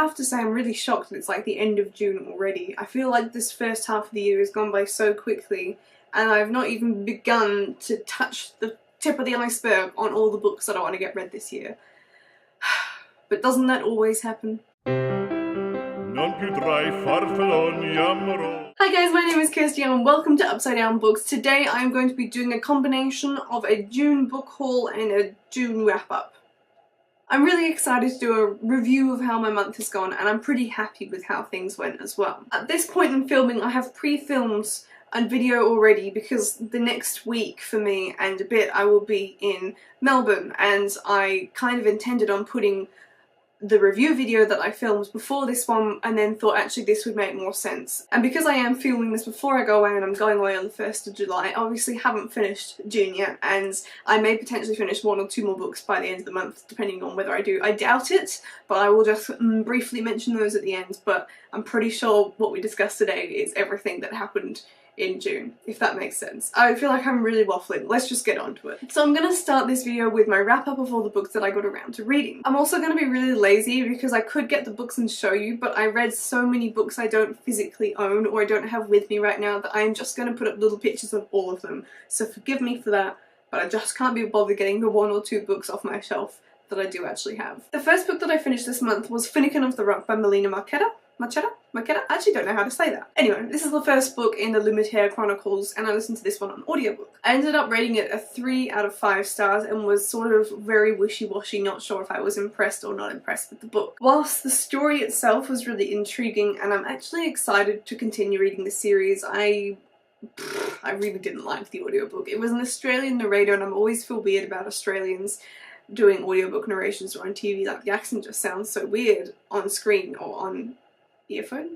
have to say I'm really shocked that it's like the end of June already. I feel like this first half of the year has gone by so quickly, and I've not even begun to touch the tip of the iceberg on all the books that I want to get read this year. But doesn't that always happen? Hi guys, my name is Kirsty and welcome to Upside Down Books. Today I'm going to be doing a combination of a June book haul and a June wrap-up. I'm really excited to do a review of how my month has gone, and I'm pretty happy with how things went as well. At this point in filming, I have pre-filmed a video already because the next week for me and a bit I will be in Melbourne, and I kind of intended on putting the review video that I filmed before this one and then thought actually this would make more sense. And because I am filming this before I go away and I'm going away on the 1st of July, I obviously haven't finished June yet, and I may potentially finish 1 or 2 more books by the end of the month depending on whether I do. I doubt it, but I will just briefly mention those at the end, but I'm pretty sure what we discussed today is everything that happened in June, if that makes sense. I feel like I'm really waffling. Let's just get on to it. So I'm going to start this video with my wrap up of all the books that I got around to reading. I'm also going to be really lazy because I could get the books and show you, but I read so many books I don't physically own or I don't have with me right now that I'm just going to put up little pictures of all of them. So forgive me for that, but I just can't be bothered getting the 1 or 2 books off my shelf that I do actually have. The first book that I finished this month was Finnegan of the Rock by Melina Marchetta. I actually don't know how to say that. Anyway, this is the first book in the Limitaire Chronicles and I listened to this one on audiobook. I ended up rating it a 3 out of 5 stars and was sort of very wishy-washy, not sure if I was impressed or not impressed with the book. Whilst the story itself was really intriguing and I'm actually excited to continue reading the series, I really didn't like the audiobook. It was an Australian narrator and I always feel weird about Australians doing audiobook narrations or on TV. Like, the accent just sounds so weird on screen or on earphone,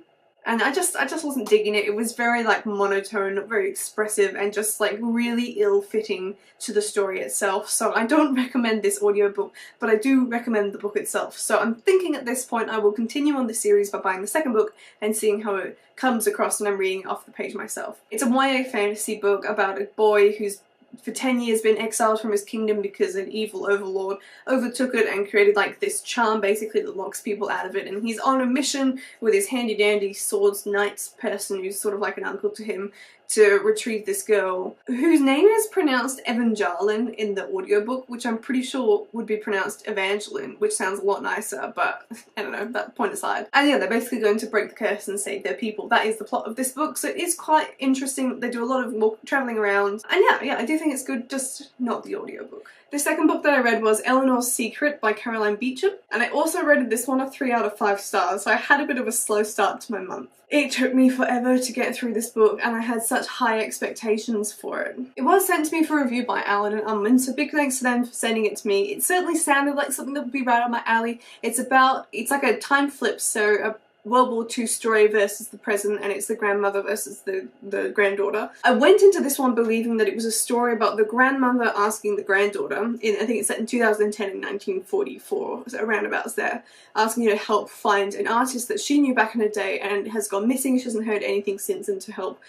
and I just wasn't digging it. It was very like monotone, not very expressive, and just like really ill-fitting to the story itself. So I don't recommend this audiobook, but I do recommend the book itself. So I'm thinking at this point I will continue on the series by buying the second book and seeing how it comes across and I'm reading it off the page myself. It's a YA fantasy book about a boy who's for 10 years been exiled from his kingdom because an evil overlord overtook it and created like this charm basically that locks people out of it, and he's on a mission with his handy-dandy swords knights person who's sort of like an uncle to him to retrieve this girl whose name is pronounced Evangeline in the audiobook, which I'm pretty sure would be pronounced Evangeline, which sounds a lot nicer, but I don't know, that point aside. And yeah, they're basically going to break the curse and save their people. That is the plot of this book, so it is quite interesting. They do a lot of travelling around, and yeah, I do think it's good, just not the audiobook. The second book that I read was Eleanor's Secret by Caroline Beecham, and I also rated this one a 3 out of 5 stars, so I had a bit of a slow start to my month. It took me forever to get through this book and I had such high expectations for it. It was sent to me for review by Allen and Unwin, so big thanks to them for sending it to me. It certainly sounded like something that would be right up my alley. It's like a time flip, so a World War II story versus the present, and it's the grandmother versus the granddaughter. I went into this one believing that it was a story about the grandmother asking the granddaughter, I think it's set in 2010 and 1944, so around about there, asking her to help find an artist that she knew back in the day and has gone missing. She hasn't heard anything since, and to help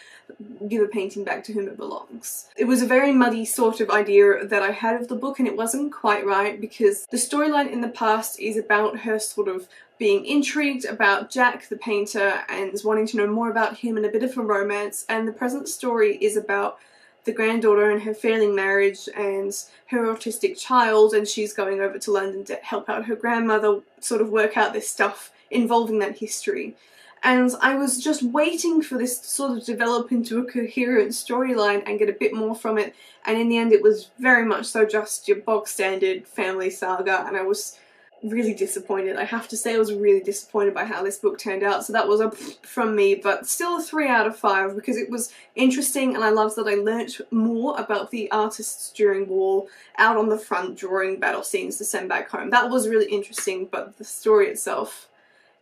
give a painting back to whom it belongs. It was a very muddy sort of idea that I had of the book, and it wasn't quite right because the storyline in the past is about her sort of being intrigued about Jack the painter and wanting to know more about him and a bit of a romance, and the present story is about the granddaughter and her failing marriage and her autistic child, and she's going over to London to help out her grandmother sort of work out this stuff involving that history. And I was just waiting for this to sort of develop into a coherent storyline and get a bit more from it, and in the end it was very much so just your bog standard family saga, and I was really disappointed. I have to say I was really disappointed by how this book turned out, so that was a from me, but still a 3 out of 5 because it was interesting and I loved that I learnt more about the artists during war out on the front drawing battle scenes to send back home. That was really interesting, but the story itself,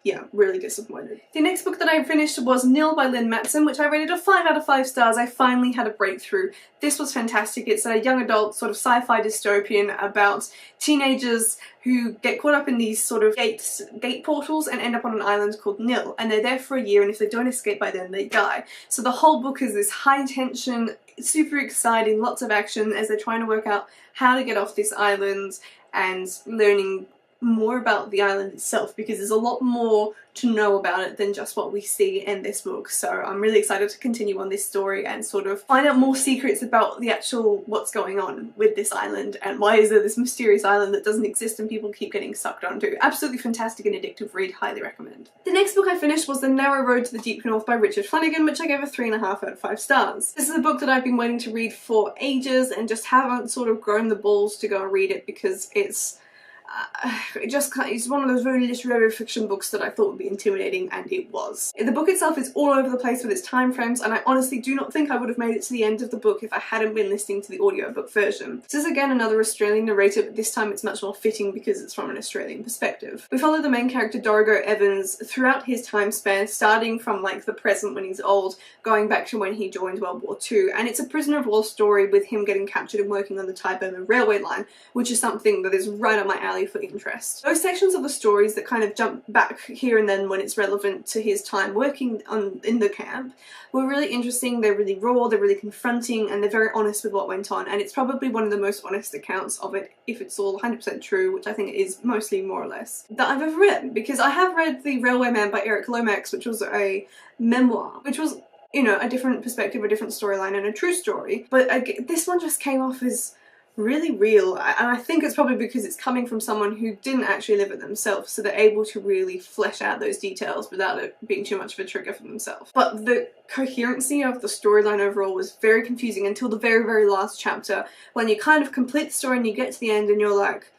yeah, really disappointed. The next book that I finished was Nil by Lynn Matson, which I rated a 5 out of 5 stars. I finally had a breakthrough. This was fantastic. It's a young adult sort of sci-fi dystopian about teenagers who get caught up in these sort of gate portals and end up on an island called Nil, and they're there for a year, and if they don't escape by then they die. So the whole book is this high tension, super exciting, lots of action as they're trying to work out how to get off this island and learning more about the island itself, because there's a lot more to know about it than just what we see in this book. So I'm really excited to continue on this story and sort of find out more secrets about the actual what's going on with this island and why is there this mysterious island that doesn't exist and people keep getting sucked onto. Absolutely fantastic and addictive read, highly recommend. The next book I finished was The Narrow Road to the Deep North by Richard Flanagan, which I gave a 3.5 out of 5 stars. This is a book that I've been waiting to read for ages and just haven't sort of grown the balls to go and read it because it's one of those very literary fiction books that I thought would be intimidating, and it was. The book itself is all over the place with its time frames, and I honestly do not think I would have made it to the end of the book if I hadn't been listening to the audiobook version. This is again another Australian narrator, but this time it's much more fitting because it's from an Australian perspective. We follow the main character Dorigo Evans throughout his time span, starting from like the present when he's old, going back to when he joined World War II, and it's a prisoner of war story with him getting captured and working on the Thai-Burma railway line, which is something that is right up my alley for interest. Those sections of the stories that kind of jump back here and then when it's relevant to his time working in the camp were really interesting. They're really raw, they're really confronting, and they're very honest with what went on, and it's probably one of the most honest accounts of it, if it's all 100% true, which I think it is mostly more or less, that I've ever read, because I have read The Railwayman by Eric Lomax, which was a memoir, which was, you know, a different perspective, a different storyline, and a true story, but this one just came off as really real, and I think it's probably because it's coming from someone who didn't actually live it themselves, so they're able to really flesh out those details without it being too much of a trigger for themselves. But the coherency of the storyline overall was very confusing until the very, very last chapter, when you kind of complete the story and you get to the end and you're like,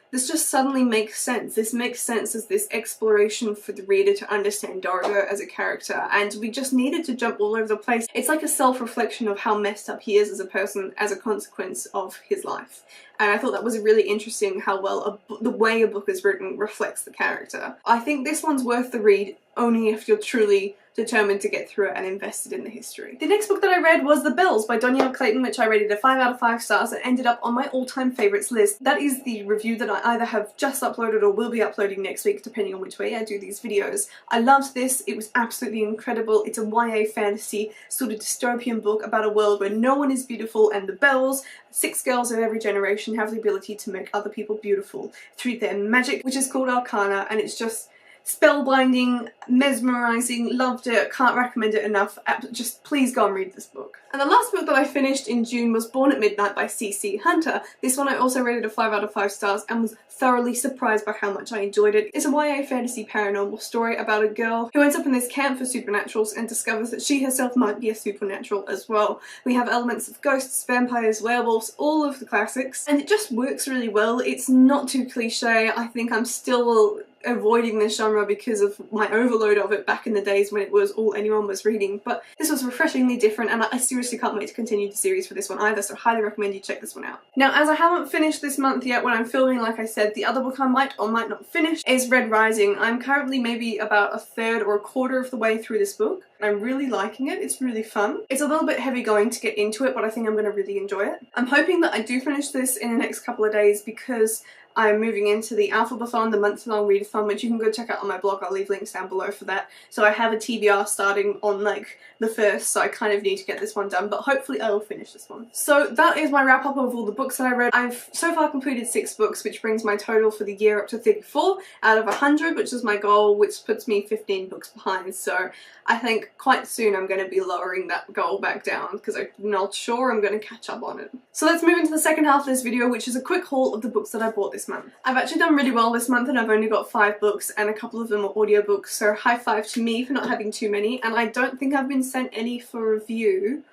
this just suddenly makes sense. This makes sense as this exploration for the reader to understand Dorigo as a character, and we just needed to jump all over the place. It's like a self-reflection of how messed up he is as a person as a consequence of his life. And I thought that was really interesting how well the way a book is written reflects the character. I think this one's worth the read only if you're truly determined to get through it and invested in the history. The next book that I read was The Bells by Donielle Clayton, which I rated a 5 out of 5 stars and ended up on my all-time favourites list. That is the review that I either have just uploaded or will be uploading next week, depending on which way I do these videos. I loved this. It was absolutely incredible. It's a YA fantasy sort of dystopian book about a world where no one is beautiful, and the Bells, 6 girls of every generation, have the ability to make other people beautiful through their magic, which is called Arcana, and it's just spellbinding, mesmerising, loved it, can't recommend it enough. Just please go and read this book. And the last book that I finished in June was Born at Midnight by C.C. Hunter. This one I also rated a 5 out of 5 stars and was thoroughly surprised by how much I enjoyed it. It's a YA fantasy paranormal story about a girl who ends up in this camp for supernaturals and discovers that she herself might be a supernatural as well. We have elements of ghosts, vampires, werewolves, all of the classics, and it just works really well. It's not too cliche. I think I'm still avoiding this genre because of my overload of it back in the days when it was all anyone was reading, but this was refreshingly different, and I seriously can't wait to continue the series for this one either, so highly recommend you check this one out. Now, as I haven't finished this month yet when I'm filming, like I said, the other book I might or might not finish is Red Rising. I'm currently maybe about a third or a quarter of the way through this book. I'm really liking it. It's really fun. It's a little bit heavy going to get into it, but I think I'm going to really enjoy it. I'm hoping that I do finish this in the next couple of days because I'm moving into the Alphabathon, the month-long readathon, which you can go check out on my blog. I'll leave links down below for that. So I have a TBR starting on like the 1st, so I kind of need to get this one done, but hopefully I will finish this one. So that is my wrap up of all the books that I read. I've so far completed 6 books, which brings my total for the year up to 34 out of 100, which is my goal, which puts me 15 books behind. So I think quite soon I'm going to be lowering that goal back down because I'm not sure I'm going to catch up on it. So let's move into the second half of this video, which is a quick haul of the books that I bought this month. I've actually done really well this month and I've only got 5 books and a couple of them are audiobooks, so high five to me for not having too many, and I don't think I've been sent any for review,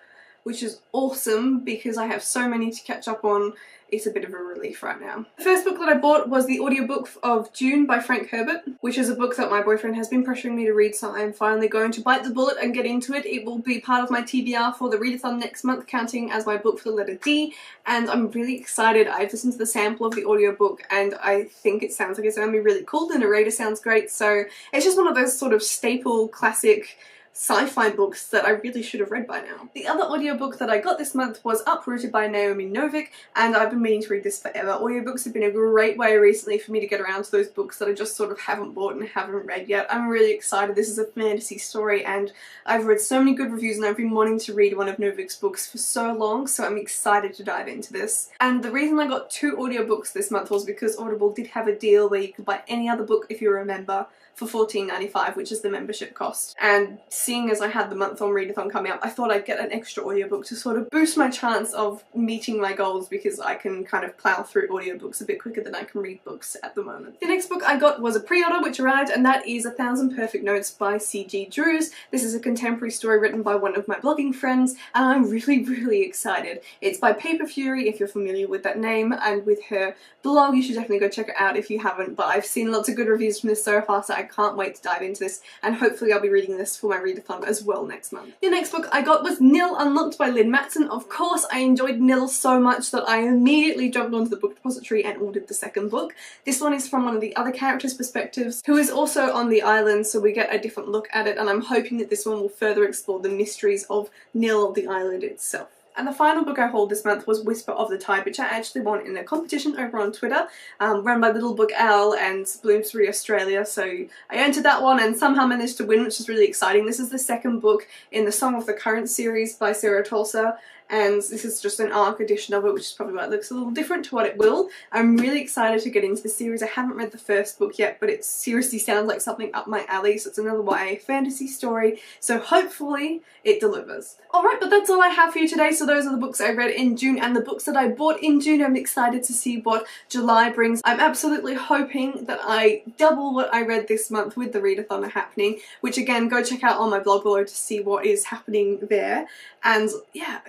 which is awesome because I have so many to catch up on. It's a bit of a relief right now. The first book that I bought was the audiobook of Dune by Frank Herbert, which is a book that my boyfriend has been pressuring me to read, so I'm finally going to bite the bullet and get into it. It will be part of my TBR for the readathon next month, counting as my book for the letter D, and I'm really excited. I've listened to the sample of the audiobook and I think it sounds like it's going to be really cool. The narrator sounds great, so it's just one of those sort of staple classic sci-fi books that I really should have read by now. The other audiobook that I got this month was Uprooted by Naomi Novik, and I've been meaning to read this forever. Audiobooks have been a great way recently for me to get around to those books that I just sort of haven't bought and haven't read yet. I'm really excited. This is a fantasy story and I've read so many good reviews and I've been wanting to read one of Novik's books for so long, so I'm excited to dive into this. And the reason I got 2 audiobooks this month was because Audible did have a deal where you could buy any other book if you're a member for $14.95, which is the membership cost. And seeing as I had the month on readathon coming up, I thought I'd get an extra audiobook to sort of boost my chance of meeting my goals, because I can kind of plow through audiobooks a bit quicker than I can read books at the moment. The next book I got was a pre-order which arrived, and that is 1,000 Perfect Notes by C.G. Drews. This is a contemporary story written by one of my blogging friends, and I'm really excited. It's by Paper Fury, if you're familiar with that name, and with her blog. You should definitely go check it out if you haven't, but I've seen lots of good reviews from this so far, so I can't wait to dive into this, and hopefully I'll be reading this for my readathon as well next month. The next book I got was Nil Unlocked by Lynn Matson. Of course, I enjoyed Nil so much that I immediately jumped onto the book depository and ordered the second book. This one is from one of the other characters' perspectives, who is also on the island, so we get a different look at it, and I'm hoping that this one will further explore the mysteries of Nil, the island itself. And the final book I hauled this month was Whisper of the Tide, which I actually won in a competition over on Twitter, run by Little Book Owl and Bloomsbury Australia, so I entered that one and somehow managed to win, which is really exciting. This is the second book in the Song of the Current series by Sarah Tolsa, and this is just an ARC edition of it, which is probably why it looks a little different to what it will. I'm really excited to get into the series. I haven't read the first book yet, but it seriously sounds like something up my alley, so it's another YA fantasy story, so hopefully it delivers. Alright, but that's all I have for you today. So those are the books I read in June and the books that I bought in June. I'm excited to see what July brings. I'm absolutely hoping that I double what I read this month with the readathon happening, which again, go check out on my blog below to see what is happening there. And yeah,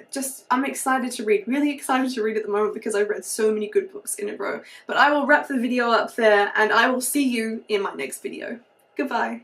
I'm excited to read, really excited to read at the moment because I've read so many good books in a row. But I will wrap the video up there and I will see you in my next video. Goodbye.